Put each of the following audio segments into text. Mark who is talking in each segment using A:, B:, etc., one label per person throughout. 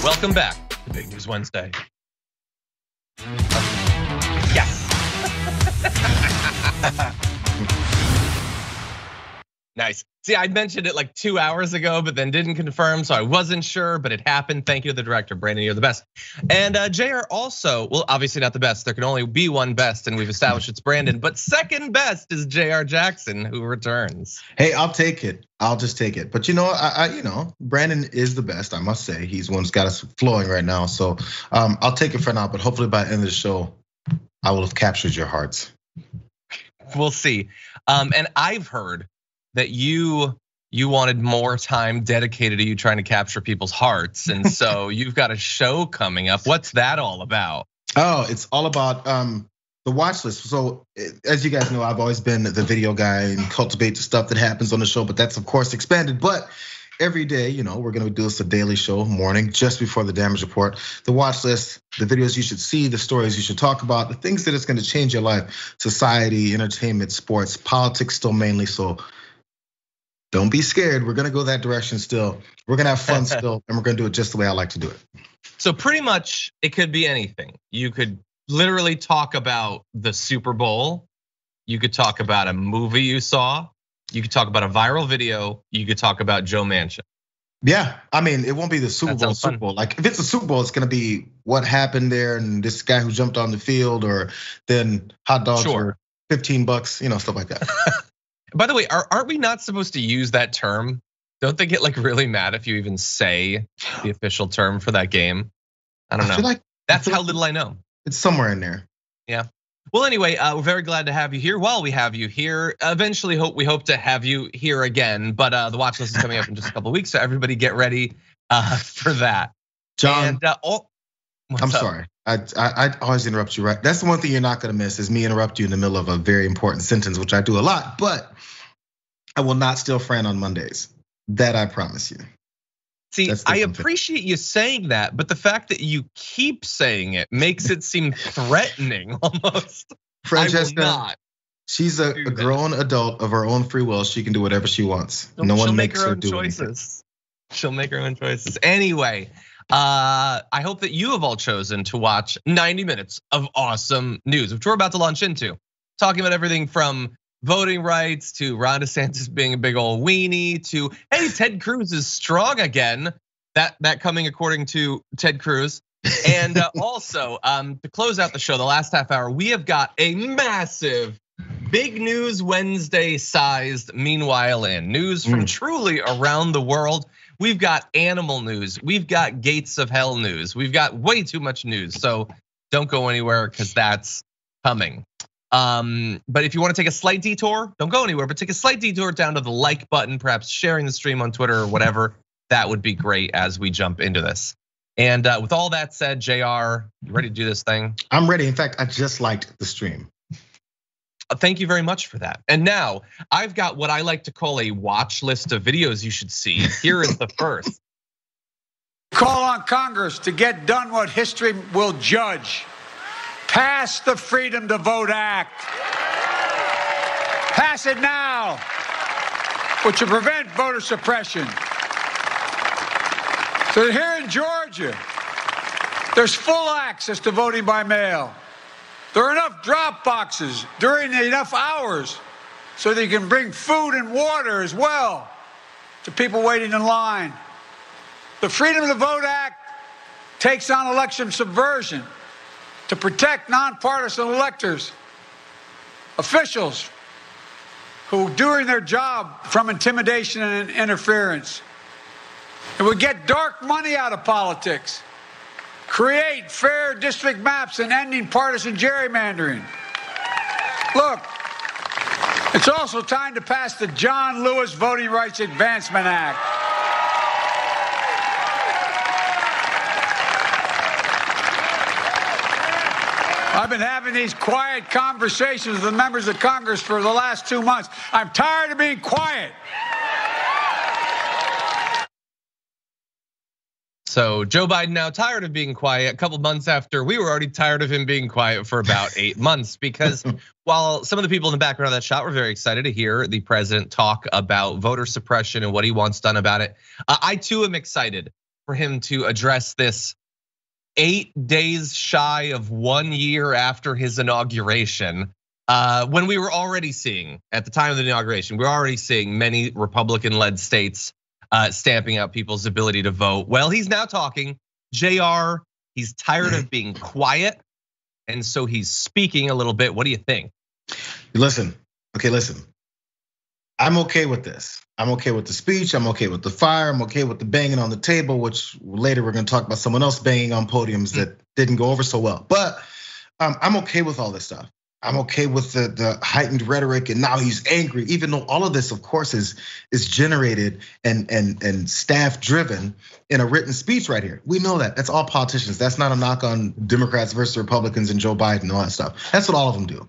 A: Welcome back to Big News Wednesday. Yes. Nice. See, I mentioned it like 2 hours ago, but then didn't confirm, so I wasn't sure, but it happened. Thank you to the director, Brandon, you're the best. And Jayar also, well, obviously not the best. There can only be one best, and we've established it's Brandon. But second best is Jayar Jackson, who returns.
B: Hey, I'll take it. I'll just take it. But Brandon is the best. I must say, he's one who's got us flowing right now. So I'll take it for now. But hopefully by the end of the show, I will have captured your hearts.
A: We'll see. And I've heard that you wanted more time dedicated to you trying to capture people's hearts. And so you've got a show coming up. What's that all about?
B: Oh, it's all about the watch list. So as you guys know, I've always been the video guy and cultivate the stuff that happens on the show, but that's of course expanded. But every day, we're gonna do this a daily show, morning, just before the damage report. The watch list, the videos you should see, the stories you should talk about, the things that is gonna change your life, society, entertainment, sports, politics still mainly. So don't be scared. We're gonna go that direction still. We're gonna have fun still, and we're gonna do it just the way I like to do it.
A: So pretty much it could be anything. You could literally talk about the Super Bowl. You could talk about a movie you saw. You could talk about a viral video. You could talk about Joe Manchin.
B: Yeah, I mean, it won't be the Super Bowl. Like if it's a Super Bowl, it's gonna be what happened there and this guy who jumped on the field, or then hot dogs were $15, stuff like that.
A: By the way, aren't we not supposed to use that term? Don't they get like really mad if you even say the official term for that game? I don't know. That's how little I know.
B: It's somewhere in there.
A: Yeah. Well, anyway, we're very glad to have you here. While we have you here, eventually we hope to have you here again. But the watch list is coming up in just a couple of weeks, so everybody get ready for that.
B: John,
A: and,
B: I'm sorry. I always interrupt you, right? That's the one thing you're not gonna miss is me interrupt you in the middle of a very important sentence, which I do a lot. But I will not steal Fran on Mondays. That I promise you.
A: See, I appreciate you saying that, but the fact that you keep saying it makes it seem threatening almost.
B: Francesca, she's a grown adult of her own free will. She can do whatever she wants. No one makes her do choices.
A: She'll make her own choices. Anyway, I hope that you have all chosen to watch 90 minutes of awesome news, which we're about to launch into. Talking about everything from voting rights to Ron DeSantis being a big old weenie to, hey, Ted Cruz is strong again. That coming according to Ted Cruz. And also, to close out the show, the last half hour, we have got a massive Big News Wednesday sized meanwhile in news from truly around the world. We've got animal news. We've got gates of hell news. We've got way too much news. So don't go anywhere because that's coming. But if you want to take a slight detour, don't go anywhere, but take a slight detour down to the like button, perhaps sharing the stream on Twitter or whatever. That would be great as we jump into this. And with all that said, Jayar, you ready to do this thing?
B: I'm ready. In fact, I just liked the stream.
A: Thank you very much for that. And now I've got what I like to call a watch list of videos you should see. Here is the first.
C: Call on Congress to get done what history will judge. Pass the Freedom to Vote Act. Pass it now, which will prevent voter suppression. So here in Georgia, there's full access to voting by mail. There are enough drop boxes during enough hours so that you can bring food and water as well to people waiting in line. The Freedom to Vote Act takes on election subversion to protect nonpartisan electors, officials who are doing their job from intimidation and interference. It would get dark money out of politics, create fair district maps and ending partisan gerrymandering. Look, it's also time to pass the John Lewis Voting Rights Advancement Act. I've been having these quiet conversations with the members of Congress for the last 2 months. I'm tired of being quiet.
A: So Joe Biden now tired of being quiet a couple months after we were already tired of him being quiet for about 8 months, because while some of the people in the background of that shot were very excited to hear the president talk about voter suppression and what he wants done about it, I too am excited for him to address this 8 days shy of 1 year after his inauguration, when we were already seeing, at the time of the inauguration, we were already seeing many Republican-led states stamping out people's ability to vote. Well, he's now talking. Jayar, he's tired of being quiet, and so he's speaking a little bit. What do you think?
B: Listen, I'm okay with this. I'm okay with the speech. I'm okay with the fire. I'm okay with the banging on the table, which later we're gonna talk about someone else banging on podiums that didn't go over so well. But I'm okay with all this stuff. I'm okay with the heightened rhetoric, and now he's angry, even though all of this, of course, is generated and staff driven in a written speech right here. We know that. That's all politicians. That's not a knock on Democrats versus Republicans and Joe Biden and all that stuff. That's what all of them do.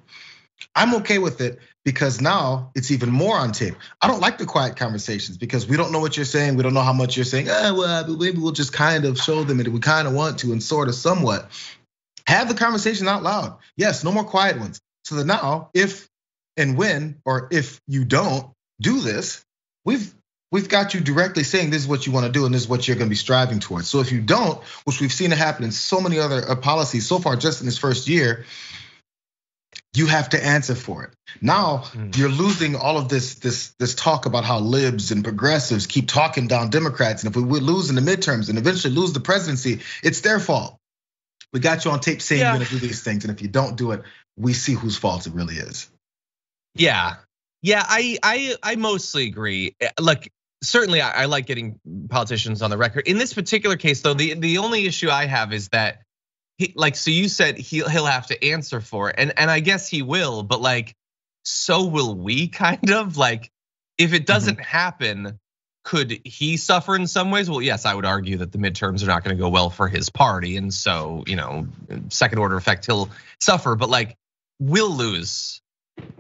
B: I'm okay with it because now it's even more on tape. I don't like the quiet conversations because we don't know what you're saying. We don't know how much you're saying. Well, maybe we'll just kind of show them that we kind of want to and sort of somewhat. Have the conversation out loud. Yes, no more quiet ones. So that now, if and when, or if you don't do this, we've got you directly saying this is what you want to do and this is what you're going to be striving towards. So if you don't, which we've seen it happen in so many other policies so far just in this first year, you have to answer for it. Now you're losing all of this talk about how libs and progressives keep talking down Democrats, and if we lose in the midterms and eventually lose the presidency, it's their fault. We got you on tape saying you're gonna do these things, and if you don't do it, we see whose fault it really is.
A: Yeah, I mostly agree. Like, certainly I like getting politicians on the record. In this particular case, though, the only issue I have is that so you said he'll have to answer for it, and I guess he will, but like, so will we, kind of. Like, if it doesn't happen, could he suffer in some ways? Well, yes, I would argue that the midterms are not going to go well for his party, and so, second order effect, he'll suffer. But like, we'll lose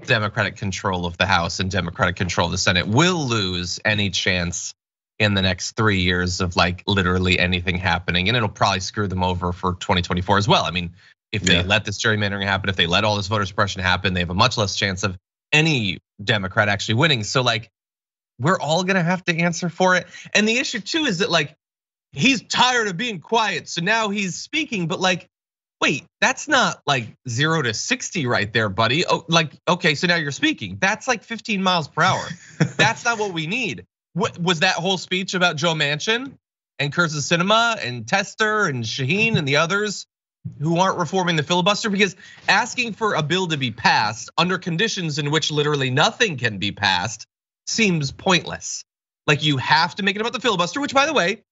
A: Democratic control of the House and Democratic control of the Senate. We'll lose any chance in the next 3 years of like literally anything happening, and it'll probably screw them over for 2024 as well. I mean, if they let this gerrymandering happen, if they let all this voter suppression happen, they have a much less chance of any Democrat actually winning. So like, we're all gonna have to answer for it. And the issue too is that like, he's tired of being quiet, so now he's speaking, but like, wait, that's not like 0 to 60 right there, buddy. Oh, like, okay, so now you're speaking. That's like 15 miles per hour. That's not what we need. What was that whole speech about Joe Manchin and Curse of Cinema and Tester and Shaheen and the others who aren't reforming the filibuster? Because asking for a bill to be passed under conditions in which literally nothing can be passed seems pointless. Like, you have to make it about the filibuster, which, by the way,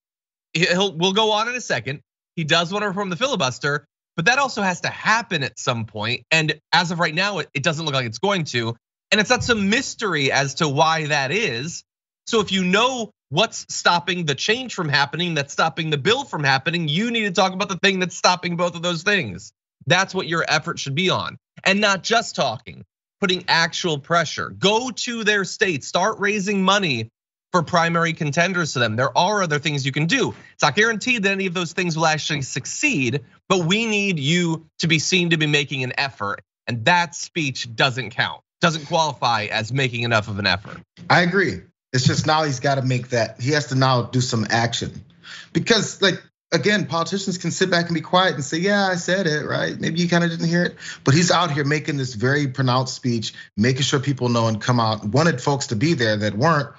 A: we'll go on in a second. He does want to reform the filibuster, but that also has to happen at some point. And as of right now, it doesn't look like it's going to. And it's not some mystery as to why that is. So if you know what's stopping the change from happening, that's stopping the bill from happening, you need to talk about the thing that's stopping both of those things. That's what your effort should be on. And not just talking, putting actual pressure. Go to their states, start raising money for primary contenders to them. There are other things you can do. It's not guaranteed that any of those things will actually succeed, but we need you to be seen to be making an effort. And that speech doesn't count, doesn't qualify as making enough of an effort.
B: I agree. It's just now he's got to make that, he has to now do some action. Because like, again, politicians can sit back and be quiet and say, yeah, I said it, right? Maybe you kind of didn't hear it. But he's out here making this very pronounced speech, making sure people know and come out, wanted folks to be there that weren't.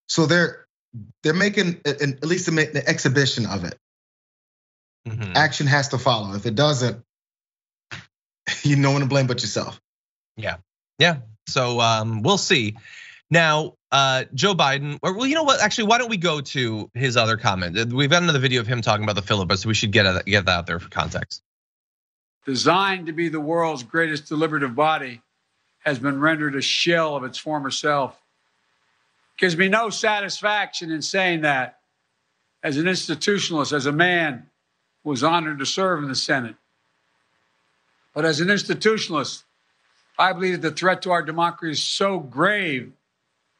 B: So they're making at least an exhibition of it. Action has to follow. If it doesn't, no one to blame but yourself.
A: Yeah. So we'll see. Now, Joe Biden, or well, you know what? Actually, why don't we go to his other comment? We've got another video of him talking about the filibuster. We should get that out there for context.
C: Designed to be the world's greatest deliberative body, has been rendered a shell of its former self. Gives me no satisfaction in saying that as an institutionalist, as a man who was honored to serve in the Senate. But as an institutionalist, I believe that the threat to our democracy is so grave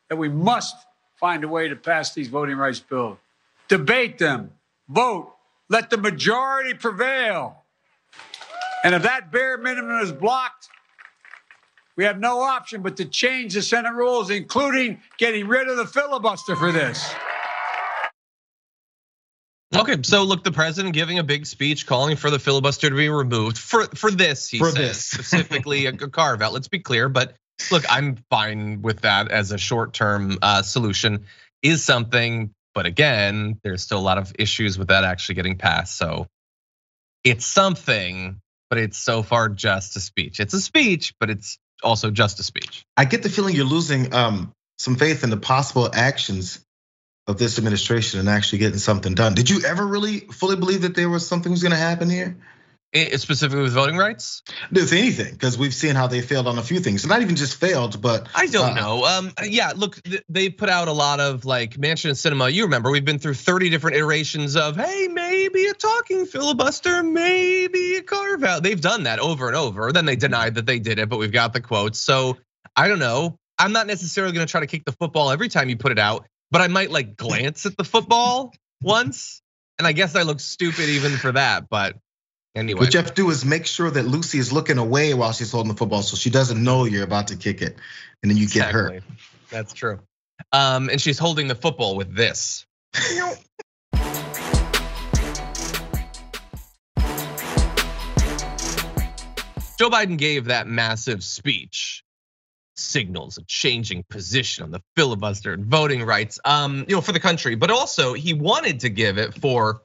C: that we must find a way to pass these voting rights bills. Debate them, vote, let the majority prevail. And if that bare minimum is blocked, we have no option but to change the Senate rules, including getting rid of the filibuster for this.
A: Okay, so look, the president giving a big speech calling for the filibuster to be removed for this, he says, specifically a carve out. Let's be clear, but look, I'm fine with that as a short-term solution is something, but again, there's still a lot of issues with that actually getting passed. So it's something, but it's so far just a speech. It's a speech, but it's also just a speech.
B: I get the feeling you're losing some faith in the possible actions of this administration and actually getting something done. Did you ever really fully believe that there was something was gonna happen here?
A: Specifically with voting rights?
B: With anything, because we've seen how they failed on a few things. Not even just failed, but
A: I don't know. Yeah, look, they put out a lot of like Manchin and Cinema. You remember we've been through 30 different iterations of, hey, maybe a talking filibuster, maybe a carve out. They've done that over and over. Then they denied that they did it, but we've got the quotes. So I don't know. I'm not necessarily gonna try to kick the football every time you put it out, but I might like glance at the football once. And I guess I look stupid even for that, but anyway.
B: What you have to do is make sure that Lucy is looking away while she's holding the football so she doesn't know you're about to kick it. And then you get hurt.
A: That's true. And she's holding the football with this. Joe Biden gave that massive speech, signals a changing position on the filibuster and voting rights, for the country, but also he wanted to give it for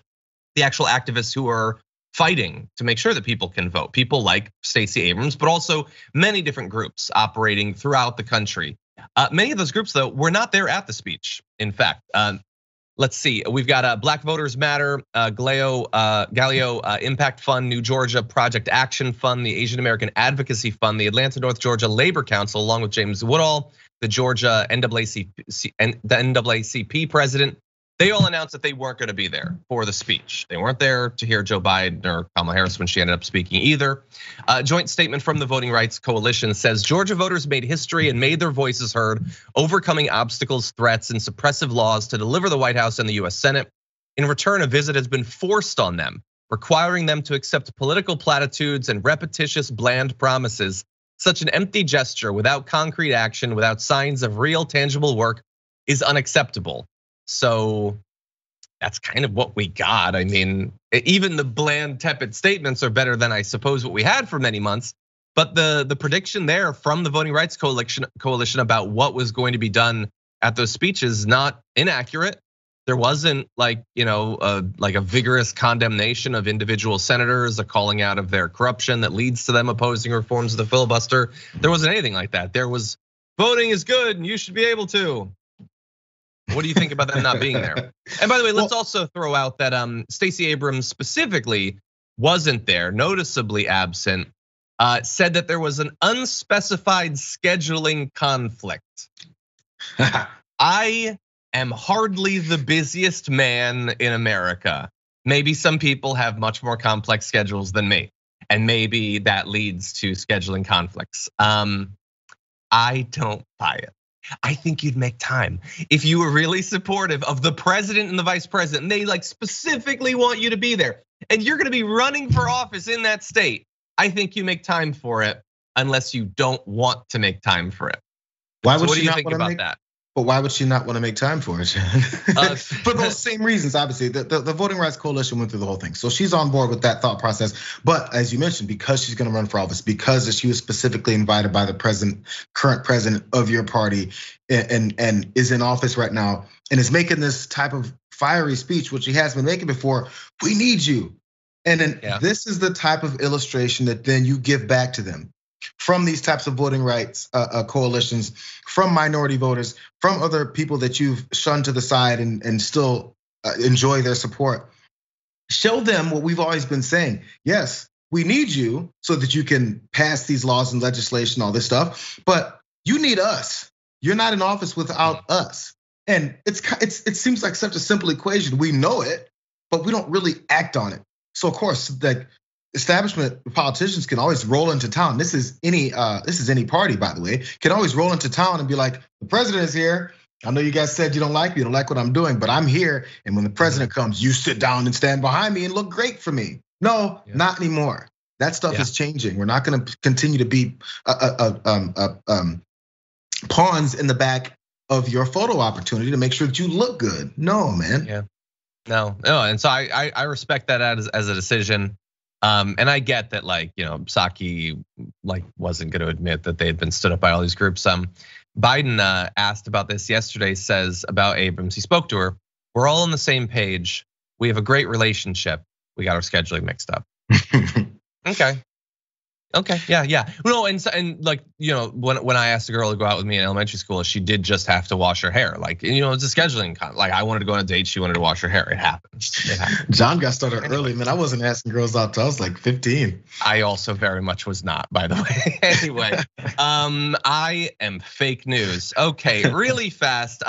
A: the actual activists who are fighting to make sure that people can vote. People like Stacey Abrams, but also many different groups operating throughout the country. Many of those groups, though, were not there at the speech. In fact, let's see, we've got Black Voters Matter, Galileo Impact Fund, New Georgia Project Action Fund, the Asian American Advocacy Fund, the Atlanta North Georgia Labor Council, along with James Woodall, the Georgia NAACP president. They all announced that they weren't going to be there for the speech. They weren't there to hear Joe Biden or Kamala Harris when she ended up speaking either. A joint statement from the Voting Rights Coalition says Georgia voters made history and made their voices heard, overcoming obstacles, threats, and suppressive laws to deliver the White House and the US Senate. In return, a visit has been forced on them, requiring them to accept political platitudes and repetitious, bland promises. Such an empty gesture without concrete action, without signs of real, tangible work is unacceptable. So that's kind of what we got. I mean, even the bland, tepid statements are better than I suppose what we had for many months. But the prediction there from the Voting Rights Coalition about what was going to be done at those speeches not inaccurate. There wasn't like a vigorous condemnation of individual senators, a calling out of their corruption that leads to them opposing reforms of the filibuster. There wasn't anything like that. There was voting is good and you should be able to. What do you think about them not being there? And by the way, let's also throw out that Stacey Abrams specifically wasn't there, noticeably absent, said that there was an unspecified scheduling conflict. I am hardly the busiest man in America. Maybe some people have much more complex schedules than me, and maybe that leads to scheduling conflicts. I don't buy it. I think you'd make time if you were really supportive of the president and the vice president. And they like specifically want you to be there, and you're gonna be running for office in that state. I think you make time for it, unless you don't want to make time for it.
B: Why would
A: what
B: she
A: do you
B: not
A: think about that?
B: But why would she not want to make time for it? For those same reasons, obviously, the Voting Rights Coalition went through the whole thing. So she's on board with that thought process. But as you mentioned, because she's gonna run for office, because she was specifically invited by the current president of your party, and is in office right now, and is making this type of fiery speech, which she has been making before, we need you. And then this is the type of illustration that then you give back to them. From these types of voting rights coalitions, from minority voters, from other people that you've shunned to the side and still enjoy their support. Show them what we've always been saying. Yes, we need you so that you can pass these laws and legislation, all this stuff, but you need us. You're not in office without us. And it seems like such a simple equation. We know it, but we don't really act on it. So of course, that establishment politicians can always roll into town. This is any party, by the way, can always roll into town and be like, the president is here. I know you guys said you don't like me, you don't like what I'm doing, but I'm here. And when the president comes, you sit down and stand behind me and look great for me. No, not anymore. That stuff is changing. We're not gonna continue to be pawns in the back of your photo opportunity to make sure that you look good. No, man.
A: No, and so I respect that as a decision. And I get that, like, Psaki wasn't going to admit that they had been stood up by all these groups. Biden asked about this yesterday, says about Abrams, he spoke to her, we're all on the same page. We have a great relationship. We got our scheduling mixed up. Okay, yeah. No, and like, when I asked a girl to go out with me in elementary school, she did just have to wash her hair. Like, it's a scheduling like, I wanted to go on a date, she wanted to wash her hair. It happens.
B: John got started early, man. I wasn't asking girls out till I was like 15.
A: I also very much was not, by the way. Anyway, I am fake news. Okay, really fast.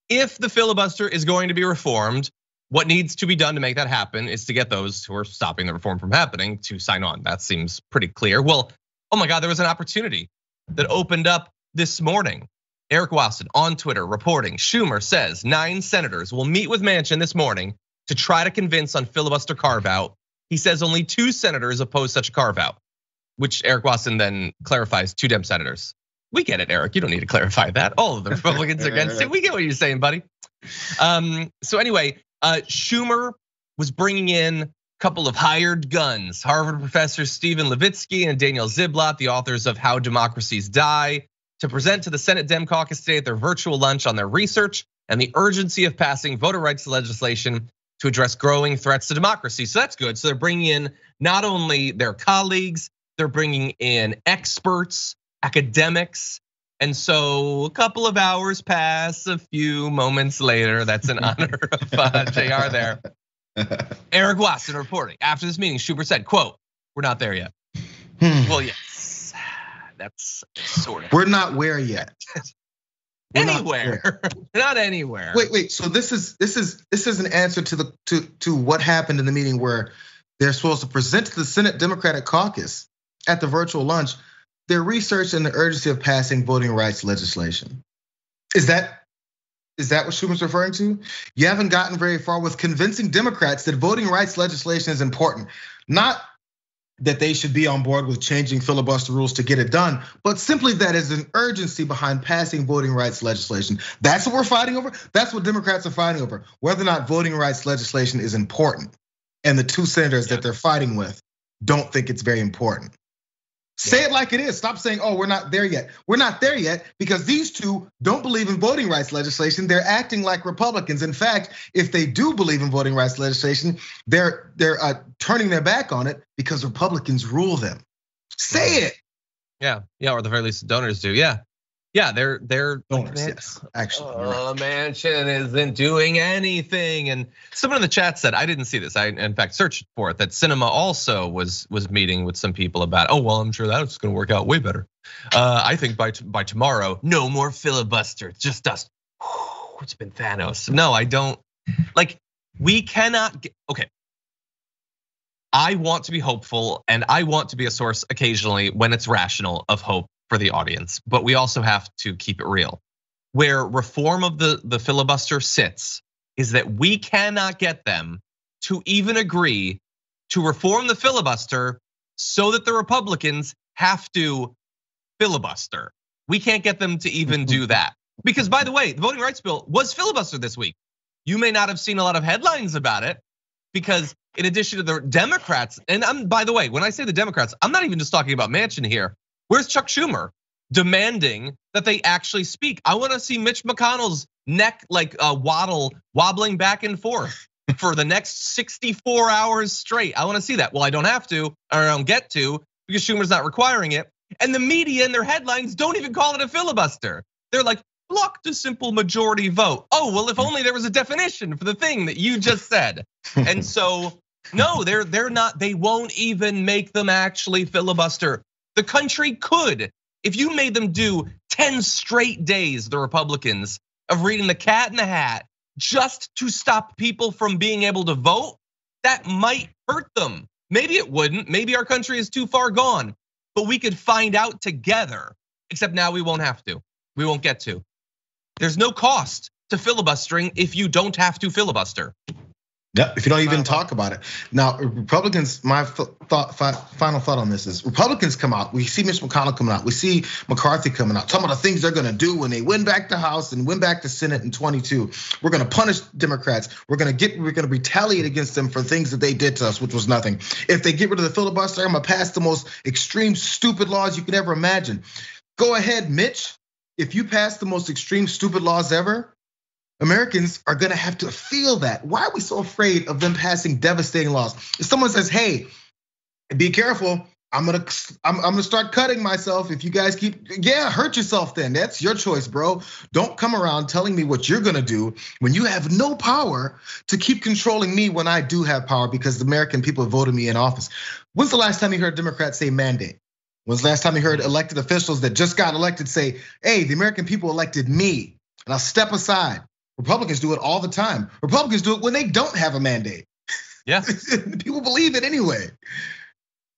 A: If the filibuster is going to be reformed, what needs to be done to make that happen is to get those who are stopping the reform from happening to sign on. That seems pretty clear. Well, oh my God, there was an opportunity that opened up this morning. Eric Wasson on Twitter reporting, Schumer says 9 senators will meet with Manchin this morning to try to convince on filibuster carve out. He says only 2 senators oppose such a carve out, which Eric Wasson then clarifies 2 Dem senators. We get it, Eric. You don't need to clarify that. All of the Republicans are against it. We get what you're saying, buddy. So anyway, Schumer was bringing in a couple of hired guns. Harvard professors Stephen Levitsky and Daniel Ziblatt, the authors of How Democracies Die, to present to the Senate Dem caucus today at their virtual lunch on their research and the urgency of passing voter rights legislation to address growing threats to democracy. So that's good. So they're bringing in not only their colleagues, they're bringing in experts, academics. And so a couple of hours pass, a few moments later, that's in honor of Jayar there. Eric Wasson reporting, after this meeting, Schumer said, quote, we're not there yet. Well, yes, that's sort of.
B: We're not where yet.
A: Anywhere, not anywhere.
B: Wait. So this is an answer to what happened in the meeting where they're supposed to present to the Senate Democratic Caucus at the virtual lunch their research and the urgency of passing voting rights legislation. Is that what Schumer's referring to? You haven't gotten very far with convincing Democrats that voting rights legislation is important. Not that they should be on board with changing filibuster rules to get it done, but simply that is an urgency behind passing voting rights legislation. That's what we're fighting over. That's what Democrats are fighting over, whether or not voting rights legislation is important. And the 2 senators that they're fighting with don't think it's very important. Say it like it is. Stop saying, oh, we're not there yet. We're not there yet because these 2 don't believe in voting rights legislation. They're acting like Republicans. In fact, if they do believe in voting rights legislation, they're turning their back on it because Republicans rule them. Say it.
A: Yeah, or at the very least, the donors do. Yeah, they're
B: donors. Yes, actually.
A: Manchin isn't doing anything. And someone in the chat said, I didn't see this. I in fact searched for it. That Cinema also was meeting with some people about. Oh well, I'm sure that's going to work out way better. I think by tomorrow, no more filibuster. It's just us. It's been Thanos. No, I don't. Like we cannot get. Okay. I want to be hopeful, and I want to be a source occasionally when it's rational of hope for the audience, but we also have to keep it real. Where reform of the filibuster sits is that we cannot get them to even agree to reform the filibuster so that the Republicans have to filibuster. We can't get them to even do that. Because by the way, the voting rights bill was filibustered this week. You may not have seen a lot of headlines about it because in addition to the Democrats, and by the way, when I say the Democrats, I'm not even just talking about Manchin here. Where's Chuck Schumer demanding that they actually speak? I want to see Mitch McConnell's neck like wobbling back and forth for the next 64 hours straight. I want to see that. Well, I don't have to, or I don't get to because Schumer's not requiring it. And the media in their headlines don't even call it a filibuster. They're like, blocked a simple majority vote. Oh, well, if only there was a definition for the thing that you just said. And so, no, they're not, they won't even make them actually filibuster. The country could, if you made them do 10 straight days, the Republicans, of reading the Cat in the Hat just to stop people from being able to vote, that might hurt them. Maybe it wouldn't, maybe our country is too far gone, but we could find out together, except now we won't have to, we won't get to. There's no cost to filibustering if you don't have to filibuster.
B: Yep, if you don't even talk about it. Now, Republicans, my final thought on this is Republicans come out. We see Mitch McConnell coming out. We see McCarthy coming out, talking about the things they're gonna do when they win back the House and win back the Senate in 22. We're gonna punish Democrats. We're gonna retaliate against them for things that they did to us, which was nothing. If they get rid of the filibuster, I'm gonna pass the most extreme, stupid laws you could ever imagine. Go ahead, Mitch. If you pass the most extreme, stupid laws ever, Americans are gonna have to feel that. Why are we so afraid of them passing devastating laws? If someone says, hey, be careful, I'm gonna start cutting myself if you guys keep, hurt yourself then. That's your choice, bro. Don't come around telling me what you're gonna do when you have no power to keep controlling me when I do have power because the American people voted me in office. When's the last time you heard Democrats say mandate? When's the last time you heard elected officials that just got elected say, hey, the American people elected me, and I'll step aside? Republicans do it all the time. Republicans do it when they don't have a mandate.
A: Yeah.
B: People believe it anyway.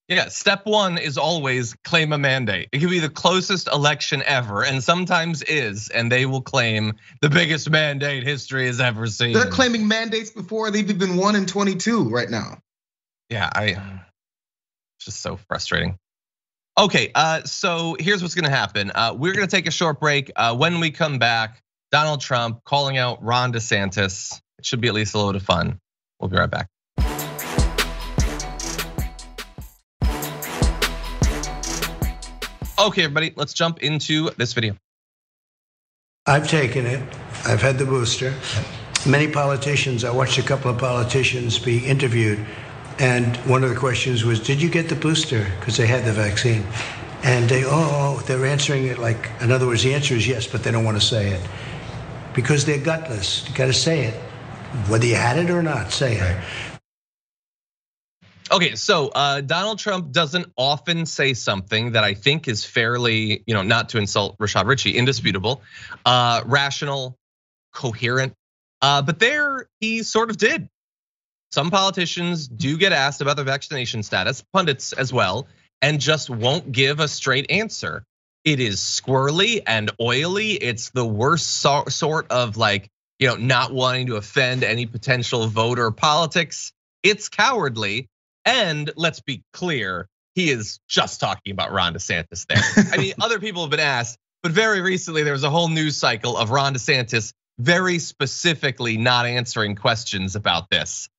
A: Yeah, step one is always claim a mandate. It could be the closest election ever, and sometimes is, and they will claim the biggest mandate history has ever seen.
B: They're claiming mandates before they've even won in 22 right now.
A: Yeah, it's just so frustrating. Okay, so here's what's gonna happen. We're gonna take a short break. When we come back, Donald Trump calling out Ron DeSantis. It should be at least a little bit of fun. We'll be right back. Okay, everybody, let's jump into this video.
D: I've taken it. I've had the booster. Many politicians, I watched a couple of politicians be interviewed, and one of the questions was, did you get the booster? Because they had the vaccine. And they're answering it like, in other words, the answer is yes, but they don't want to say it. Because they're gutless. You got to say it. Whether you had it or not, say it.
A: Okay, so Donald Trump doesn't often say something that I think is fairly, not to insult Rashad Richey, indisputable, rational, coherent. But there he sort of did. Some politicians do get asked about their vaccination status, pundits as well, and just won't give a straight answer. It is squirrely and oily. It's the worst sort of not wanting to offend any potential voter politics. It's cowardly. And let's be clear, he is just talking about Ron DeSantis there. I mean, other people have been asked, but very recently there was a whole news cycle of Ron DeSantis very specifically not answering questions about this.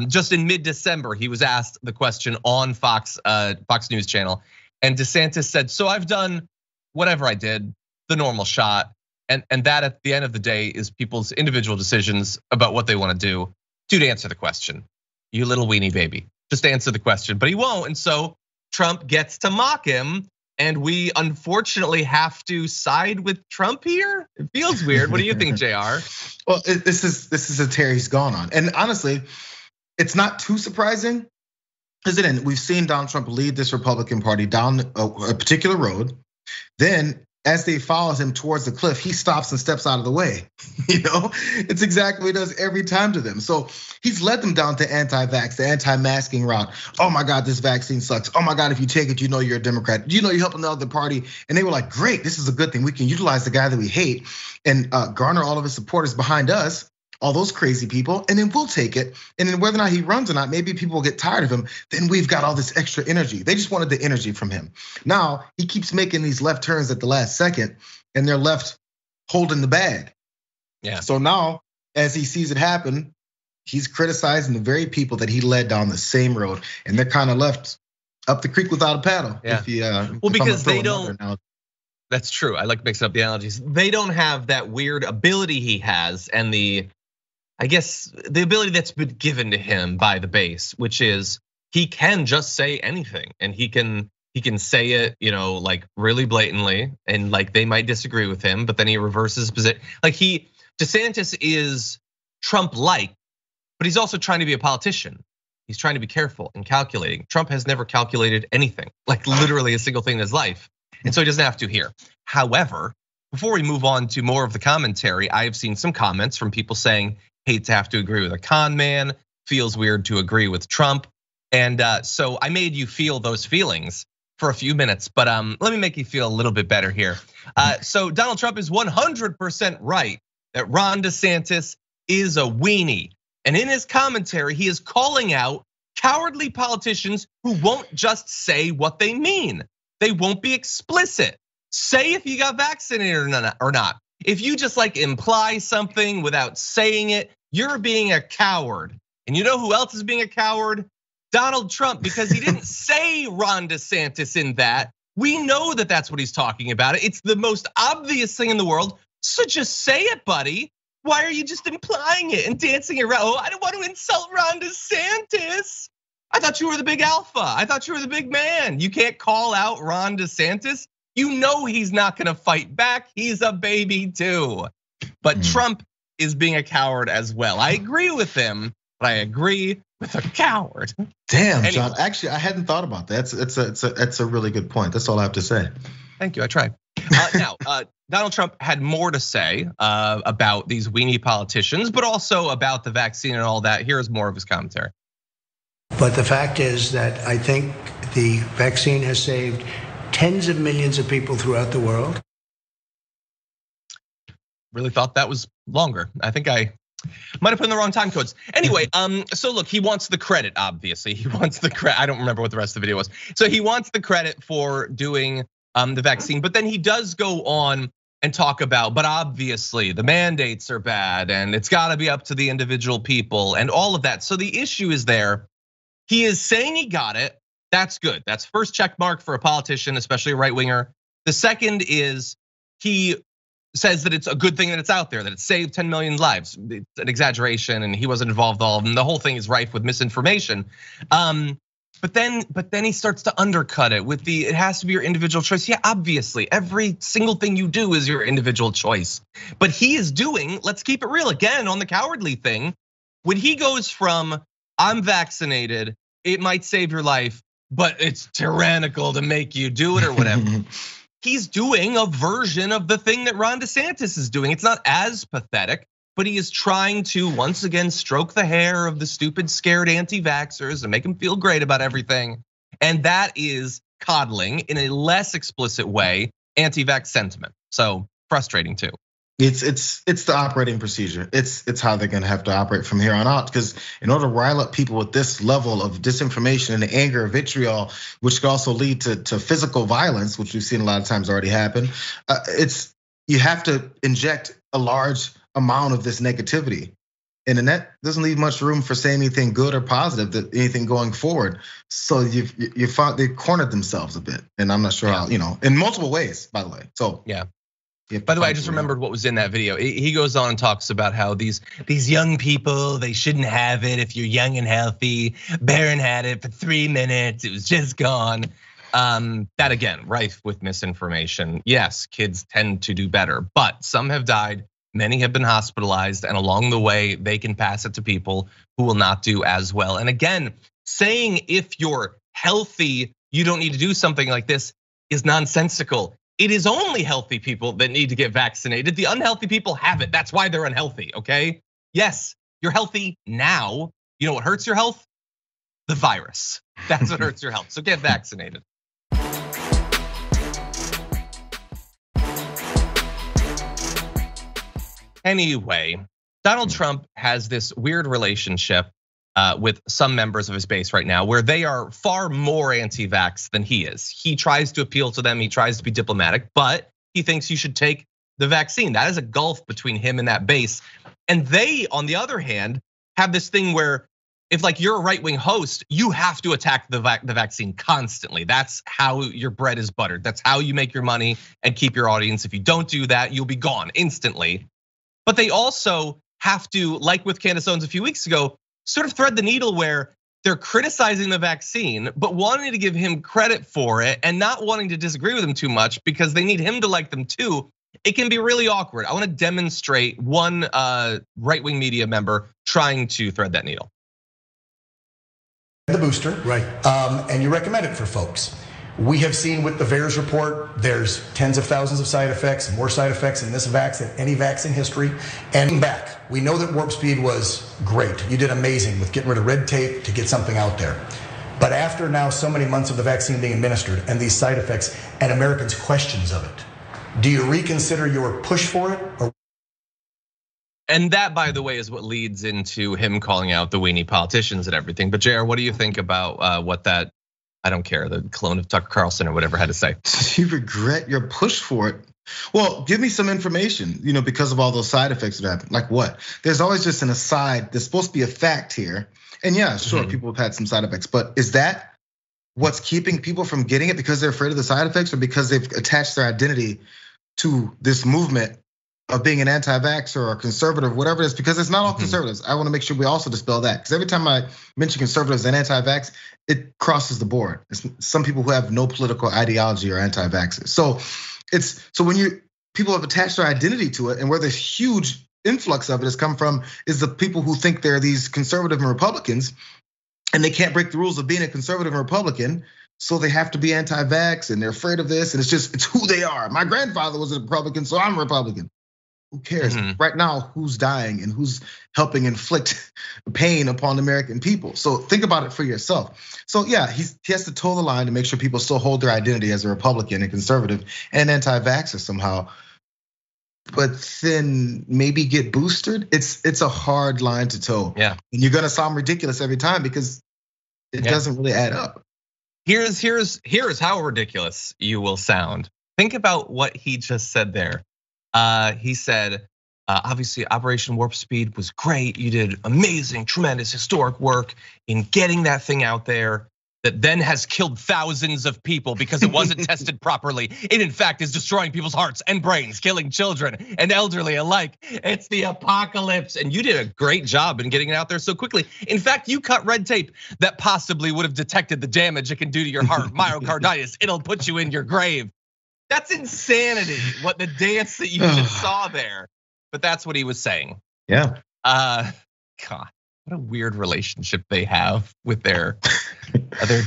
A: Just in mid-December, he was asked the question on Fox News channel, and DeSantis said, so I've done whatever I did, the normal shot. And that at the end of the day is people's individual decisions about what they want to do. Dude, answer the question. You little weenie baby. Just answer the question, but he won't. And so Trump gets to mock him. And we unfortunately have to side with Trump here. It feels weird. What do you think, Jayar?
B: Well, this is a tear he's gone on. And honestly, it's not too surprising. Because we've seen Donald Trump lead this Republican Party down a particular road. Then as they follow him towards the cliff, he stops and steps out of the way. It's exactly what he does every time to them. So he's led them down to anti-vax, the anti-masking route. Oh my God, this vaccine sucks. Oh my God, if you take it, you're a Democrat. You're helping the other party. And they were like, great, this is a good thing. We can utilize the guy that we hate and garner all of his supporters behind us, all those crazy people, and then we'll take it. And then whether or not he runs or not, maybe people will get tired of him. Then we've got all this extra energy. They just wanted the energy from him. Now he keeps making these left turns at the last second, and they're left holding the bag.
A: Yeah.
B: So now, as he sees it happen, he's criticizing the very people that he led down the same road, and they're kind of left up the creek without a paddle.
A: Yeah. Because they don't. That's true. I like mixing up the analogies. They don't have that weird ability he has, and the ability that's been given to him by the base, which is he can just say anything, and he can say it, really blatantly, and they might disagree with him, but then he reverses his position. DeSantis is Trump-like, but he's also trying to be a politician. He's trying to be careful and calculating. Trump has never calculated anything, literally a single thing in his life, and so he doesn't have to here. However, before we move on to more of the commentary, I have seen some comments from people saying, hate to have to agree with a con man, feels weird to agree with Trump. And so I made you feel those feelings for a few minutes, but let me make you feel a little bit better here. So Donald Trump is 100% right that Ron DeSantis is a weenie. And in his commentary, he is calling out cowardly politicians who won't just say what they mean. They won't be explicit. Say if you got vaccinated or not. If you just like imply something without saying it, you're being a coward. And you know who else is being a coward? Donald Trump, because he didn't say Ron DeSantis in that. We know that that's what he's talking about. It's the most obvious thing in the world. So just say it, buddy. Why are you just implying it and dancing around? Oh, I don't want to insult Ron DeSantis. I thought you were the big alpha. I thought you were the big man. You can't call out Ron DeSantis. You know he's not gonna fight back. He's a baby too. But Trump is being a coward as well. I agree with him, but I agree with a coward.
B: Damn, anyway. John. Actually, I hadn't thought about that. It's a really good point. That's all I have to say.
A: Thank you. I tried. Now, Donald Trump had more to say about these weenie politicians, but also about the vaccine and all that. Here's more of his commentary.
D: But the fact is that I think the vaccine has saved tens of millions of people throughout the world.
A: Really thought that was longer. I think I might have put in the wrong time codes. Anyway, so look, he wants the credit, obviously. He wants the credit. I don't remember what the rest of the video was. So he wants the credit for doing the vaccine, but then he does go on and talk about, but obviously the mandates are bad and it's gotta be up to the individual people and all of that. So the issue is there. He is saying he got it. That's good. That's first check mark for a politician, especially a right winger. The second is he says that it's a good thing that it's out there, that it saved 10 million lives. It's an exaggeration and he wasn't involved at all. And the whole thing is rife with misinformation. But then he starts to undercut it with it has to be your individual choice. Yeah, obviously, every single thing you do is your individual choice. But he is doing, let's keep it real again on the cowardly thing. When he goes from, I'm vaccinated, it might save your life, but it's tyrannical to make you do it or whatever. He's doing a version of the thing that Ron DeSantis is doing. It's not as pathetic, but he is trying to once again stroke the hair of the stupid, scared anti-vaxxers and make them feel great about everything. And that is coddling in a less explicit way, anti-vax sentiment. So frustrating too.
B: It's the operating procedure. It's how they're gonna have to operate from here on out. Because in order to rile up people with this level of disinformation and anger, vitriol, which could also lead to physical violence, which we've seen a lot of times already happen, you have to inject a large amount of this negativity, and then that doesn't leave much room for saying anything good or positive, that anything going forward. So they've cornered themselves a bit, and I'm not sure how, in multiple ways, by the way. So
A: yeah. By the way, I just remembered what was in that video. He goes on and talks about how these young people, they shouldn't have it if you're young and healthy. Barron had it for 3 minutes, it was just gone. That again, rife with misinformation. Yes, kids tend to do better, but some have died, many have been hospitalized, and along the way, they can pass it to people who will not do as well. And again, saying if you're healthy, you don't need to do something like this is nonsensical. It is only healthy people that need to get vaccinated. The unhealthy people have it. That's why they're unhealthy, okay? Yes, you're healthy now. You know what hurts your health? The virus. That's what hurts your health. So get vaccinated. Anyway, Donald Trump has this weird relationship with some members of his base right now, where they are far more anti-vax than he is. He tries to appeal to them, he tries to be diplomatic, but he thinks you should take the vaccine. That is a gulf between him and that base. And they, on the other hand, have this thing where if like you're a right-wing host, you have to attack the vaccine constantly. That's how your bread is buttered. That's how you make your money and keep your audience. If you don't do that, you'll be gone instantly. But they also have to, like with Candace Owens a few weeks ago, sort of thread the needle where they're criticizing the vaccine, but wanting to give him credit for it and not wanting to disagree with him too much because they need him to like them too. It can be really awkward. I want to demonstrate one right-wing media member trying to thread that needle.
E: The booster,
D: right?
E: And you recommend it for folks. We have seen with the VAERS report, there's tens of thousands of side effects, more side effects in this vax than any vax in history. And back, we know that Warp Speed was great. You did amazing with getting rid of red tape to get something out there. But after now so many months of the vaccine being administered and these side effects and Americans' questions of it, do you reconsider your push for it? Or
A: And that, by the way, is what leads into him calling out the weenie politicians and everything. But Jayar, what do you think about what that, I don't care, the clone of Tucker Carlson or whatever had to say?
B: You regret your push for it? Well, give me some information, because of all those side effects that happen. Like what? There's always just an aside. There's supposed to be a fact here. And yeah, sure, people have had some side effects, but is that what's keeping people from getting it because they're afraid of the side effects or because they've attached their identity to this movement of being an anti-vaxxer or a conservative, whatever it is, because it's not all conservatives. I want to make sure we also dispel that, because every time I mention conservatives and anti-vax, it crosses the board. It's some people who have no political ideology are anti-vaxxers. So when people have attached their identity to it, and where this huge influx of it has come from is the people who think they're these conservative and Republicans, and they can't break the rules of being a conservative and Republican. So they have to be anti-vax, and they're afraid of this, and it's who they are. My grandfather was a Republican, so I'm a Republican. Who cares? Right now, who's dying and who's helping inflict pain upon American people? So think about it for yourself. So yeah, he has to toe the line to make sure people still hold their identity as a Republican and conservative and anti-vaxxer somehow. But then maybe get boosted. It's a hard line to toe.
A: Yeah,
B: and you're gonna sound ridiculous every time because it doesn't really add up.
A: Here's how ridiculous you will sound. Think about what he just said there. He said, obviously Operation Warp Speed was great. You did amazing, tremendous, historic work in getting that thing out there that then has killed thousands of people because it wasn't tested properly. It in fact is destroying people's hearts and brains, killing children and elderly alike. It's the apocalypse. And you did a great job in getting it out there so quickly. In fact, you cut red tape that possibly would have detected the damage it can do to your heart, myocarditis. It'll put you in your grave. That's insanity, what the dance that you just saw there. But that's what he was saying.
B: Yeah.
A: God, what a weird relationship they have with their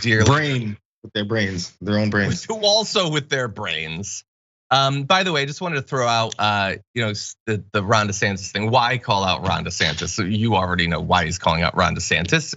A: dear
B: brain, with their brains, their own brains.
A: Also with their brains. By the way, I just wanted to throw out, the Ron DeSantis thing. Why call out Ron DeSantis? So you already know why he's calling out Ron DeSantis.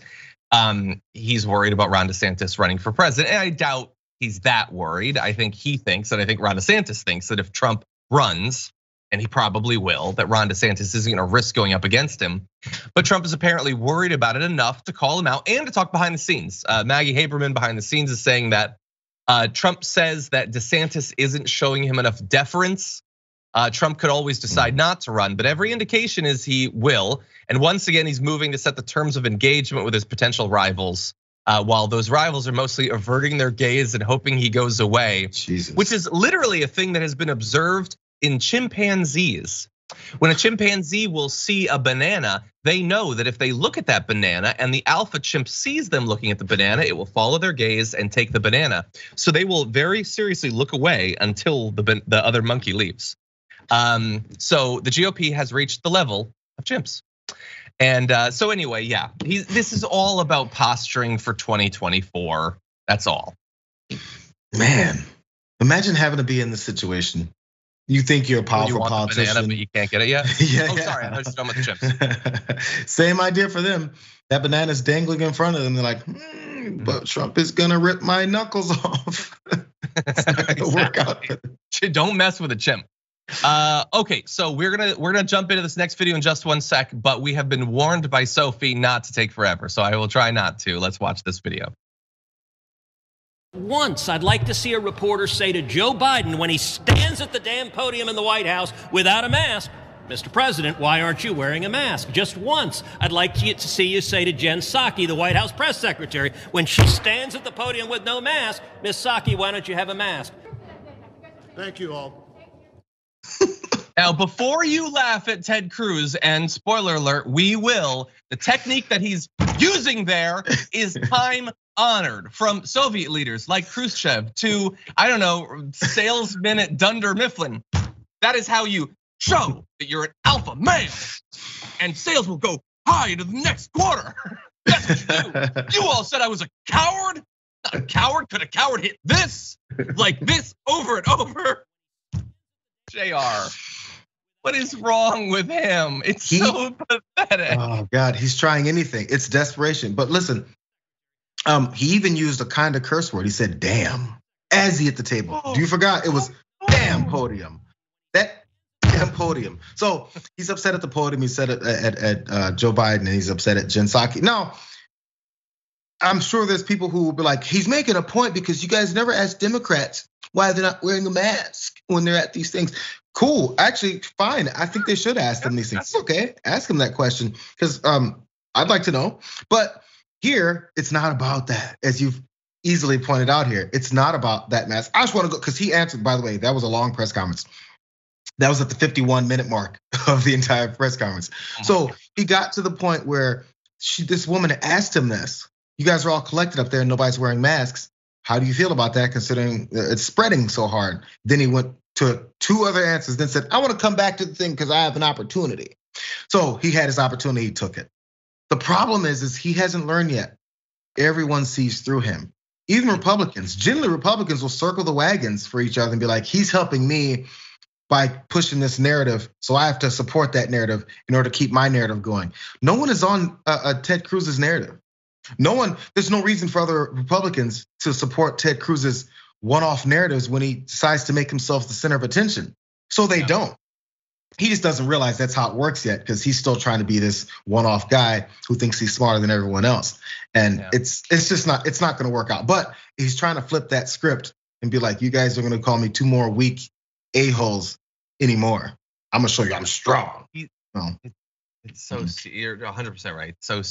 A: He's worried about Ron DeSantis running for president, and I doubt he's that worried. I think he thinks, and I think Ron DeSantis thinks that if Trump runs, and he probably will, that Ron DeSantis isn't gonna risk going up against him. But Trump is apparently worried about it enough to call him out and to talk behind the scenes. Maggie Haberman behind the scenes is saying that Trump says that DeSantis isn't showing him enough deference. Trump could always decide not to run, but every indication is he will. And once again, he's moving to set the terms of engagement with his potential rivals. While those rivals are mostly averting their gaze and hoping he goes away, which is literally a thing that has been observed in chimpanzees. When a chimpanzee will see a banana, they know that if they look at that banana and the alpha chimp sees them looking at the banana, it will follow their gaze and take the banana. So they will very seriously look away until the other monkey leaves. So the GOP has reached the level of chimps. And so anyway, yeah, this is all about posturing for 2024. That's all.
B: Man, imagine having to be in this situation. You think you're a powerful politician,
A: banana, but you can't get it yet. Sorry, I was done with the chips.
B: Same idea for them. That banana's dangling in front of them. They're like, but Trump is gonna rip my knuckles off. It's not gonna work out.
A: Don't mess with a chimp. Okay, so we're gonna jump into this next video in just 1 sec, but we have been warned by Sophie not to take forever, so I will try not to. Let's watch this video.
F: Once I'd like to see a reporter say to Joe Biden when he stands at the damn podium in the White House without a mask, Mr. President, why aren't you wearing a mask? Just once, I'd like to see you say to Jen Psaki, the White House press secretary, when she stands at the podium with no mask, Ms. Psaki, why don't you have a mask?
G: Thank you all.
A: Now, before you laugh at Ted Cruz, and spoiler alert, we will, the technique that he's using there is time honored, from Soviet leaders like Khrushchev to, I don't know, salesmen at Dunder Mifflin. That is how you show that you're an alpha male, and sales will go high into the next quarter. That's what you do. You all said I was a coward. Not a coward. Could a coward hit this like this over and over? Jayar, what is wrong with him? It's so pathetic.
B: Oh God, he's trying anything. It's desperation. But listen, he even used a kind of curse word. He said, "damn," as he hit the table. You forgot it was "damn podium." That damn podium. So he's upset at the podium. He's upset at Joe Biden, and he's upset at Jen Psaki. Now, I'm sure there's people who will be like, he's making a point because you guys never ask Democrats why they're not wearing a mask when they're at these things. Cool, actually, fine. I think they should ask them these things. It's okay, ask them that question because I'd like to know. But here, it's not about that, as you've easily pointed out here. It's not about that mask. I just want to go because he answered. By the way, that was a long press conference. That was at the 51-minute mark of the entire press conference. So he got to the point where this woman asked him this. You guys are all collected up there and nobody's wearing masks. How do you feel about that considering it's spreading so hard? Then he went to 2 other answers, then said, I want to come back to the thing because I have an opportunity. So he had his opportunity, he took it. The problem is he hasn't learned yet. Everyone sees through him. Even Republicans, generally Republicans will circle the wagons for each other and be like, he's helping me by pushing this narrative, so I have to support that narrative in order to keep my narrative going. No one is on Ted Cruz's narrative. No one, there's no reason for other Republicans to support Ted Cruz's one-off narratives when he decides to make himself the center of attention. So they don't. He just doesn't realize that's how it works yet because he's still trying to be this one-off guy who thinks he's smarter than everyone else. And it's just not, it's not gonna work out. But he's trying to flip that script and be like, you guys are gonna call me 2 more weak a-holes anymore. I'm gonna show you I'm strong.
A: It's so, you're 100% right. So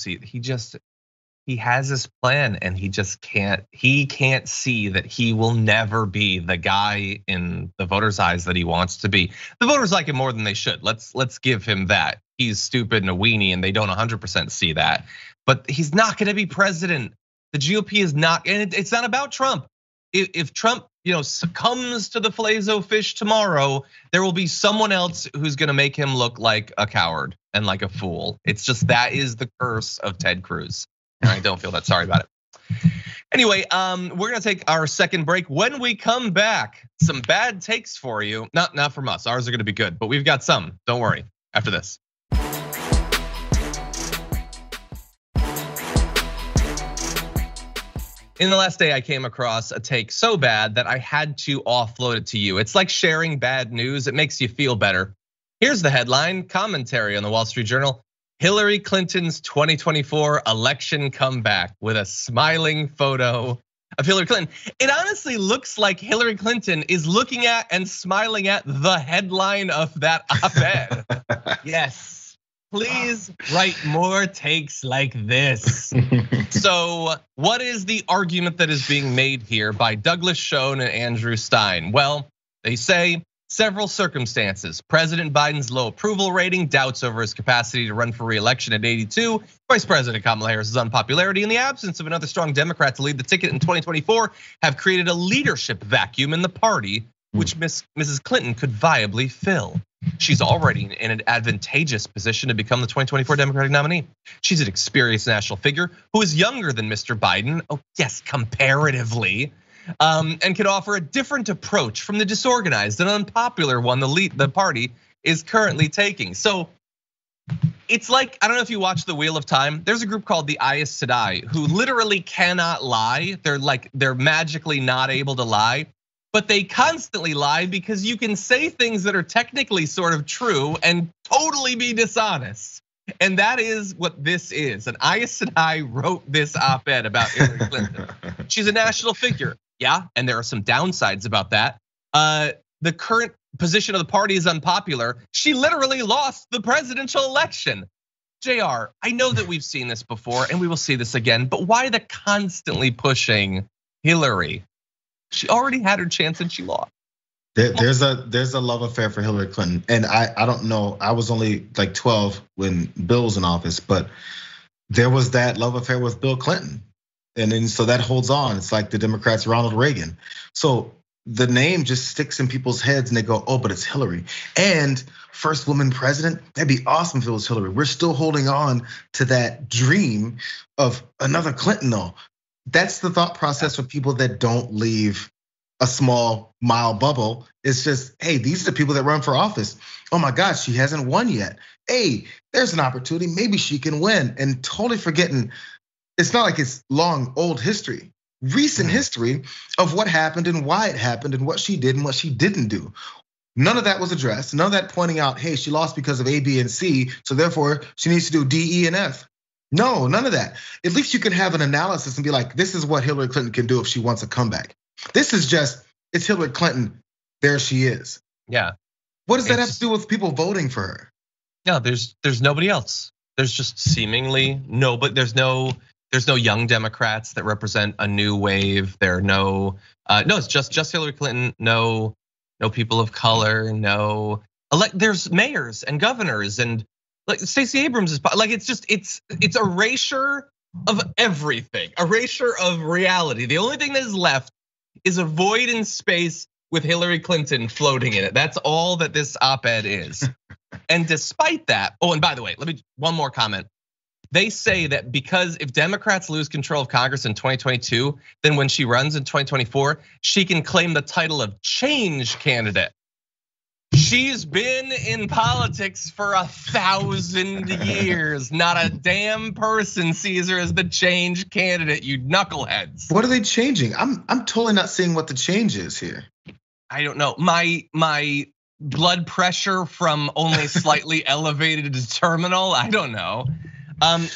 A: he has his plan and he just can't see that he will never be the guy in the voters' eyes that he wants to be. The voters like him more than they should. Let's give him that. He's stupid and a weenie and they don't 100% see that. But he's not gonna be president. The GOP is not, and it's not about Trump. If Trump, succumbs to the filet-o fish tomorrow, there will be someone else who's gonna make him look like a coward and like a fool. It's just that is the curse of Ted Cruz. And I don't feel that sorry about it. Anyway, we're gonna take our second break. When we come back, some bad takes for you. Not from us. Ours are gonna be good, but we've got some. Don't worry. After this. In the last day, I came across a take so bad that I had to offload it to you. It's like sharing bad news. It makes you feel better. Here's the headline, commentary on the Wall Street Journal. Hillary Clinton's 2024 election comeback with a smiling photo of Hillary Clinton. It honestly looks like Hillary Clinton is looking at and smiling at the headline of that op-ed. Yes, please write more takes like this. So what is the argument that is being made here by Douglas Schoen and Andrew Stein? Well, they say, several circumstances. President Biden's low approval rating, doubts over his capacity to run for re-election at 82, Vice President Kamala Harris's unpopularity, and the absence of another strong Democrat to lead the ticket in 2024 have created a leadership vacuum in the party, which Mrs. Clinton could viably fill. She's already in an advantageous position to become the 2024 Democratic nominee. She's an experienced national figure who is younger than Mr. Biden, oh yes, comparatively, and could offer a different approach from the disorganized and unpopular one the party is currently taking. So it's like, I don't know if you watch The Wheel of Time. There's a group called the Aes Sedai who literally cannot lie. They're magically not able to lie, but they constantly lie because you can say things that are technically sort of true and totally be dishonest. And that is what this is. And Aes Sedai wrote this op-ed about Hillary Clinton. She's a national figure. Yeah, and there are some downsides about that. The current position of the party is unpopular. She literally lost the presidential election. Jayar, I know that we've seen this before and we will see this again, but why the constantly pushing Hillary? She already had her chance and she lost.
B: There's a love affair for Hillary Clinton. And I don't know, I was only like 12 when Bill was in office, but there was that love affair with Bill Clinton. And then so that holds on. It's like the Democrats, Ronald Reagan. So the name just sticks in people's heads and they go, oh, but it's Hillary. And first woman president, that'd be awesome if it was Hillary. We're still holding on to that dream of another Clinton though. That's the thought process for people that don't leave a small mile bubble. It's just, hey, these are the people that run for office. Oh my God, she hasn't won yet. Hey, there's an opportunity, maybe she can win. And totally forgetting, it's not like it's long, old history, recent history of what happened and why it happened and what she did and what she didn't do. None of that was addressed. None of that pointing out, hey, she lost because of A, B, and C, so therefore she needs to do D, E, and F. No, none of that. At least you can have an analysis and be like, this is what Hillary Clinton can do if she wants a comeback. This is just, it's Hillary Clinton, there she is.
A: Yeah.
B: What does that have to do with people voting for her?
A: Yeah, there's nobody else. There's just seemingly no, but there's no young Democrats that represent a new wave. There are no, it's just Hillary Clinton. No people of color. No, there's mayors and governors and like Stacey Abrams is like it's erasure of everything, erasure of reality. The only thing that is left is a void in space with Hillary Clinton floating in it. That's all that this op-ed is. And despite that, and by the way, one more comment. They say that because if Democrats lose control of Congress in 2022, then when she runs in 2024, she can claim the title of change candidate. She's been in politics for 1,000 years. Not a damn person sees her as the change candidate, you knuckleheads.
B: What are they changing? I'm totally not seeing what the change is here.
A: I don't know. My blood pressure from only slightly elevated to terminal. I don't know.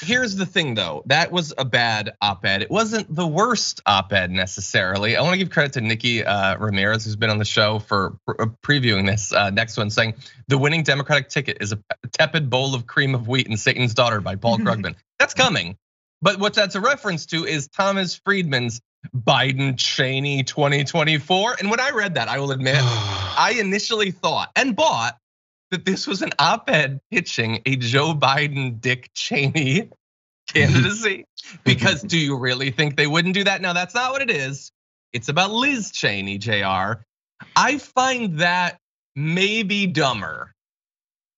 A: Here's the thing though, that was a bad op-ed. It wasn't the worst op-ed necessarily. I wanna give credit to Nikki Ramirez, who's been on the show for previewing this next one, saying the winning Democratic ticket is a tepid bowl of cream of wheat and Satan's daughter by Paul Krugman. That's coming. But what that's a reference to is Thomas Friedman's Biden Cheney 2024. And when I read that, I will admit, I initially thought and bought that this was an op-ed pitching a Joe Biden, Dick Cheney candidacy. Because do you really think they wouldn't do that? No, that's not what it is. It's about Liz Cheney, Jayar. I find that maybe dumber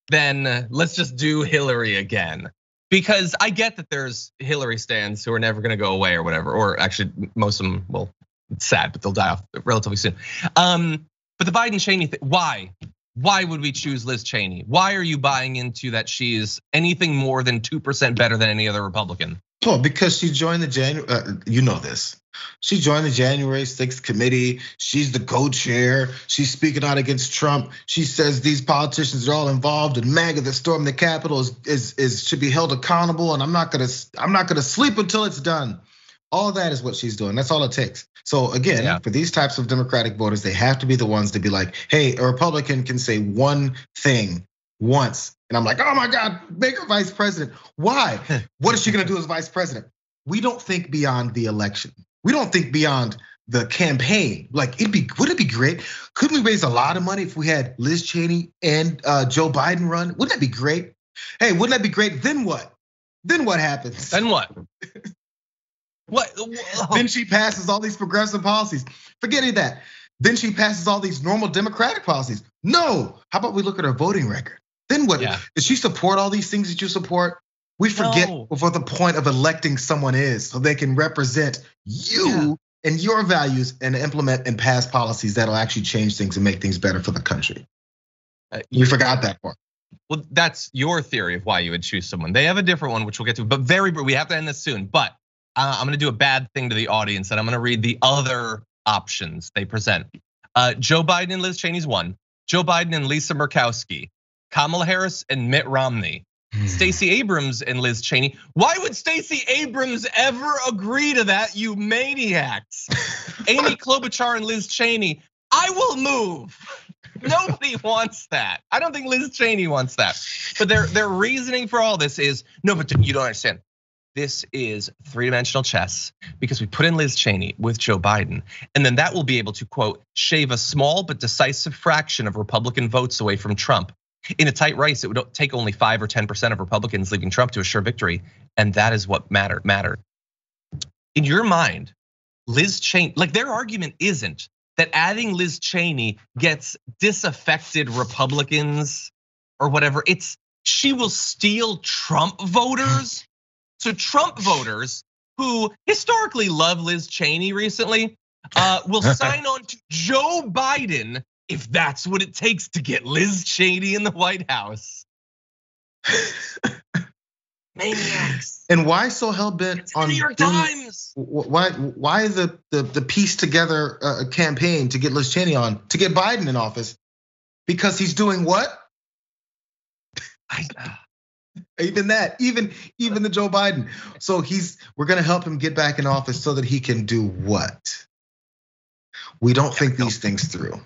A: than let's just do Hillary again. Because I get that there's Hillary stands who are never gonna go away or whatever, or actually most of them, well, it's sad, but they'll die off relatively soon. But the Biden Cheney thing, why? Why would we choose Liz Cheney? Why are you buying into that she's anything more than 2% better than any other Republican?
B: Oh, because she joined the January, you know this. She joined the January 6th committee. She's the co-chair. She's speaking out against Trump. She says these politicians are all involved in MAGA that stormed the Capitol should be held accountable. And I'm not gonna sleep until it's done. All that is what she's doing. That's all it takes. So again, for these types of Democratic voters, they have to be the ones to be like, hey, a Republican can say one thing once. And I'm like, oh my God, make her vice president. Why? What is she gonna do as vice president? We don't think beyond the election. We don't think beyond the campaign. Like, would it be great? Couldn't we raise a lot of money if we had Liz Cheney and Joe Biden run? Wouldn't that be great? Hey, wouldn't that be great? Then what? Then what happens?
A: Then what? What?
B: Then she passes all these progressive policies. Forgetting that. Then she passes all these normal Democratic policies. No, how about we look at her voting record? Then what? Does she support all these things that you support? We forget what the point of electing someone is, so they can represent you and your values and implement and pass policies that'll actually change things and make things better for the country. You forgot that part.
A: Well, that's your theory of why you would choose someone. They have a different one, which we'll get to, but we have to end this soon. But I'm gonna do a bad thing to the audience and I'm gonna read the other options they present. Joe Biden and Liz Cheney's one. Joe Biden and Lisa Murkowski. Kamala Harris and Mitt Romney. Stacey Abrams and Liz Cheney. Why would Stacey Abrams ever agree to that, you maniacs? Amy Klobuchar and Liz Cheney. I will move. Nobody wants that. I don't think Liz Cheney wants that. But their reasoning for all this is, no, but you don't understand. This is three-dimensional chess because we put in Liz Cheney with Joe Biden, and then that will be able to, quote, shave a small but decisive fraction of Republican votes away from Trump. In a tight race, it would take only 5 or 10% of Republicans leaving Trump to assure victory, and that is what mattered. In your mind, Liz Cheney, like their argument isn't that adding Liz Cheney gets disaffected Republicans or whatever. It's she will steal Trump voters. So Trump voters who historically love Liz Cheney recently will sign on to Joe Biden if that's what it takes to get Liz Cheney in the White House. Maniacs.
B: And why so hell-bent on
A: New York Times?
B: Why the piece together campaign to get Liz Cheney on, to get Biden in office? Because he's doing what? Even the Joe Biden. So we're gonna help him get back in office so that he can do what? We don't think these things through.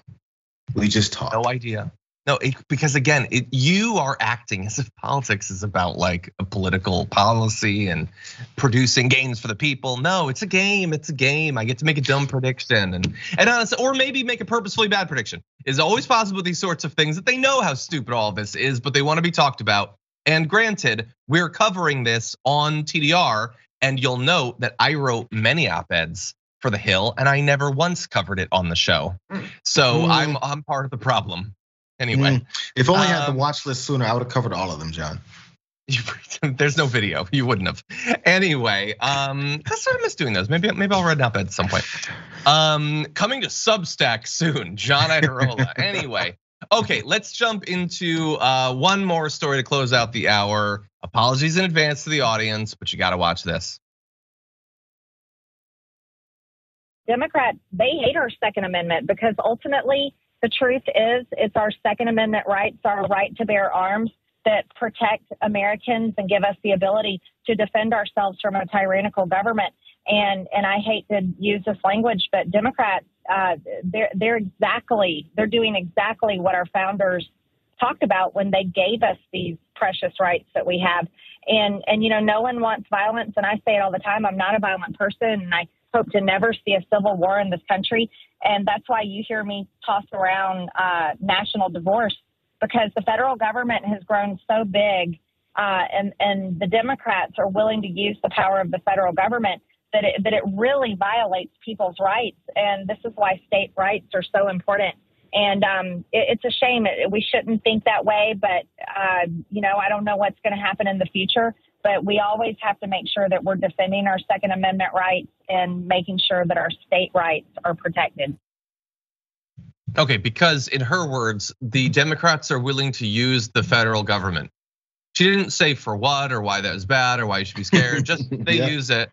B: We just talk.
A: No idea. No, because again, you are acting as if politics is about like a political policy and producing gains for the people. No, it's a game. It's a game. I get to make a dumb prediction and honestly, or maybe make a purposefully bad prediction. It's always possible with these sorts of things that they know how stupid all of this is, but they want to be talked about. And granted, we're covering this on TDR, and you'll note that I wrote many op-eds for The Hill, and I never once covered it on the show. So I'm part of the problem. Anyway,
B: if only I had the watch list sooner, I would have covered all of them, John.
A: There's no video. You wouldn't have. Anyway, I sort of miss doing those. Maybe I'll read an op-ed at some point. Coming to Substack soon, John Iadarola. Anyway, okay, let's jump into one more story to close out the hour. Apologies in advance to the audience, but you got to watch this.
H: Democrats, they hate our Second Amendment because ultimately the truth is it's our Second Amendment rights, our right to bear arms that protect Americans and give us the ability to defend ourselves from a tyrannical government. And I hate to use this language, but Democrats, they're doing exactly what our founders talked about when they gave us these precious rights that we have. And no one wants violence. And I say it all the time. I'm not a violent person, and I hope to never see a civil war in this country. And that's why you hear me toss around national divorce, because the federal government has grown so big, and the Democrats are willing to use the power of the federal government that it really violates people's rights. And this is why state rights are so important. And it's a shame. We shouldn't think that way, but I don't know what's going to happen in the future. But we always have to make sure that we're defending our Second Amendment rights and making sure that our state rights are protected.
A: Okay, because in her words, the Democrats are willing to use the federal government. She didn't say for what or why that was bad or why you should be scared. Just they use it.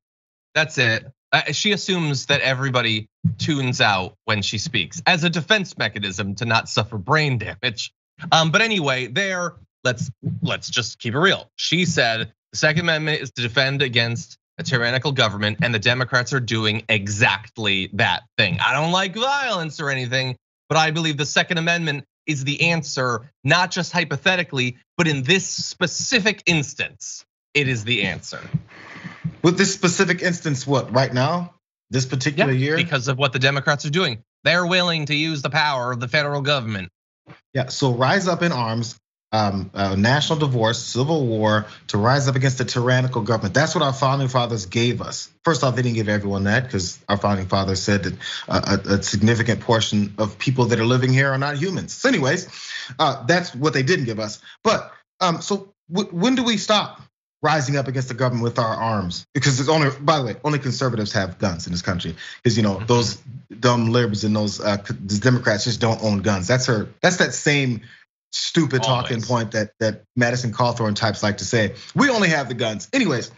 A: That's it. She assumes that everybody tunes out when she speaks as a defense mechanism to not suffer brain damage. But anyway, let's just keep it real. She said the Second Amendment is to defend against a tyrannical government, and the Democrats are doing exactly that thing. I don't like violence or anything, but I believe the Second Amendment is the answer, not just hypothetically, but in this specific instance, it is the answer.
B: With this specific instance, what, right now? This particular year?
A: Because of what the Democrats are doing. They're willing to use the power of the federal government.
B: Yeah, so rise up in arms, national divorce, civil war, to rise up against the tyrannical government. That's what our founding fathers gave us. First off, they didn't give everyone that, because our founding fathers said that a significant portion of people that are living here are not humans. So anyways, that's what they didn't give us. But so when do we stop rising up against the government with our arms? Because it's only, by the way, only conservatives have guns in this country. Because those dumb libs and those Democrats just don't own guns. That's that same stupid talking point that Madison Cawthorn types like to say. We only have the guns. Anyways,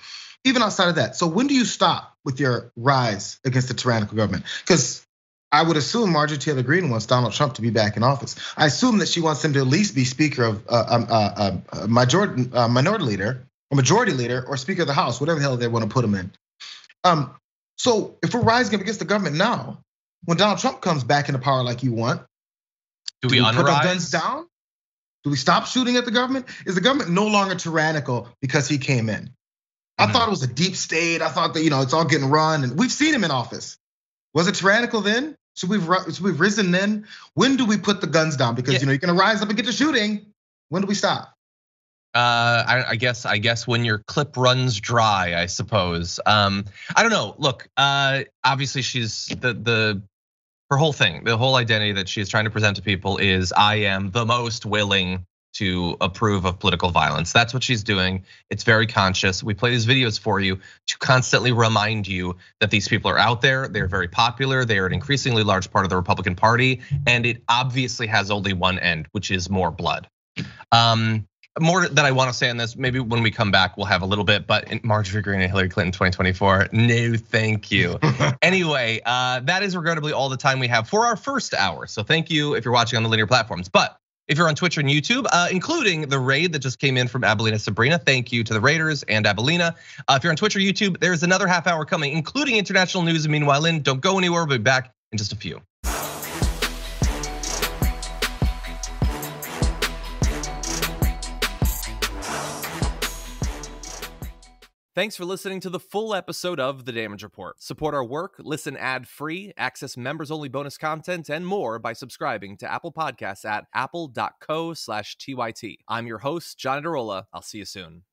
B: even outside of that, so when do you stop with your rise against the tyrannical government? Because I would assume Marjorie Taylor Greene wants Donald Trump to be back in office. I assume that she wants him to at least be Speaker of minority leader, or majority leader, or Speaker of the House, whatever the hell they want to put him in. So if we're rising up against the government now, when Donald Trump comes back into power like you want,
A: do we
B: put our guns down? Do we stop shooting at the government? Is the government no longer tyrannical because he came in? I thought it was a deep state. I thought that it's all getting run, and we've seen him in office. Was it tyrannical then? Should we've risen then? When do we put the guns down? Because you're gonna rise up and get to shooting. When do we stop?
A: I guess when your clip runs dry, I suppose. I don't know. Look, obviously she's her whole thing, the whole identity that she's trying to present to people is I am the most willing to approve of political violence. That's what she's doing. It's very conscious. We play these videos for you to constantly remind you that these people are out there. They're very popular. They are an increasingly large part of the Republican Party, and it obviously has only one end, which is more blood. More that I want to say on this, maybe when we come back, we'll have a little bit, but Marjorie Greene and Hillary Clinton 2024, no thank you. Anyway, that is regrettably all the time we have for our first hour. So thank you if you're watching on the linear platforms. But If you're on Twitch and YouTube, including the raid that just came in from Abelina Sabrina, thank you to the raiders and Abelina. If you're on Twitch or YouTube, there's another half hour coming, including international news. And meanwhile, don't go anywhere, we'll be back in just a few.
I: Thanks for listening to the full episode of The Damage Report. Support our work, listen ad-free, access members-only bonus content, and more by subscribing to Apple Podcasts at apple.co/TYT. I'm your host, John Adirola. I'll see you soon.